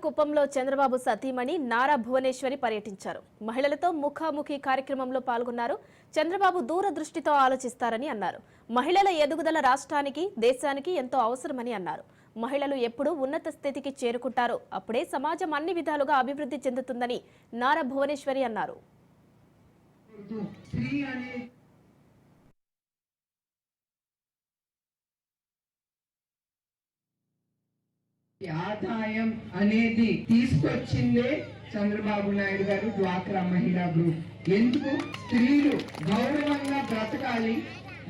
కుప్పంలో చంద్రబాబు సతీమణి నారా భువనేశ్వరి పర్యటించారు. మహిళలతో ముఖాముఖి కార్యక్రమంలో పాల్గొన్నారు. చంద్రబాబు దూరదృష్టితో ఆలోచిస్తారని అన్నారు. మహిళల ఎదుగుదల రాష్ట్రానికి, దేశానికి ఎంతో అవసరమని అన్నారు. మహిళలు ఎప్పుడు ఉన్నత స్థితికి చేరుకుంటారో అప్పుడే సమాజం అన్ని విధాలుగా అభివృద్ధి చెందుతుందని నారా భువనేశ్వరి అన్నారు. ఆదాయం అనేది తీసుకొచ్చిందే చంద్రబాబు నాయుడు గారు డ్వాక్రా మహిళా గ్రూప్. ఎందుకు స్త్రీలు గౌరవంగా బ్రతకాలి,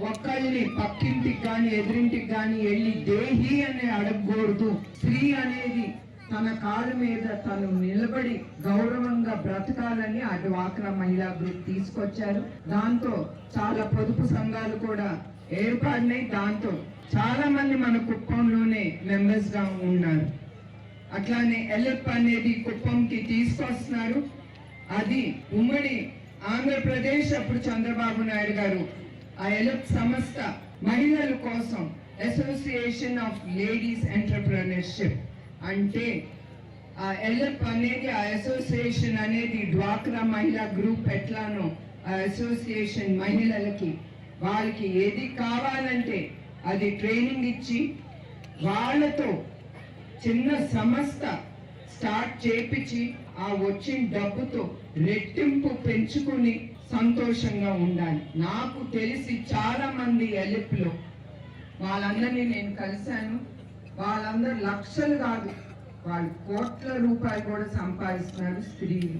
ఒక్కళ్ళని పక్కింటికి కానీ ఎదురింటికి కానీ వెళ్ళి దేహి అని అడగకూడదు. స్త్రీ అనేది తన కాళ్ళ మీద తను నిలబడి గౌరవంగా బ్రతకాలని ఆ డ్వాక్రా మహిళా గ్రూప్ తీసుకొచ్చారు. దాంతో చాలా పొదుపు సంఘాలు కూడా ఏర్పడినాయి. దాంతో చాలా మంది మన కుప్పంలోనే మెంబర్స్ గా ఉన్నారు. అట్లానే ఎల్ఎఫ్ అనేది కుప్పంకి తీసుకొస్తున్నారు. అది ఉమ్మడి ఆంధ్రప్రదేశ్ అప్పుడు చంద్రబాబు నాయుడు గారు ఆ ఎల్ఎఫ్ సంస్థ మహిళల కోసం అసోసియేషన్ ఆఫ్ లేడీస్ ఎంటర్‌ప్రెన్యూర్‌షిప్ అంటే ఆ ఎల్ఎఫ్ అనేది ఆ అసోసియేషన్ అనేది డ్వాక్రా మహిళా గ్రూప్ ఎట్లానో ఆ అసోసియేషన్ మహిళలకి వాళ్ళకి ఏది కావాలంటే అది ట్రైనింగ్ ఇచ్చి వాళ్ళతో చిన్న సంస్థ స్టార్ట్ చేపించి ఆ వచ్చిన డబ్బుతో రెట్టింపు పెంచుకుని సంతోషంగా ఉండాలి. నాకు తెలిసి చాలా మంది ఎలిప్లో వాళ్ళందరినీ నేను కలిశాను. వాళ్ళందరూ లక్షలు కాదు, వాళ్ళు కోట్ల రూపాయలు కూడా సంపాదిస్తున్నారు స్త్రీలు.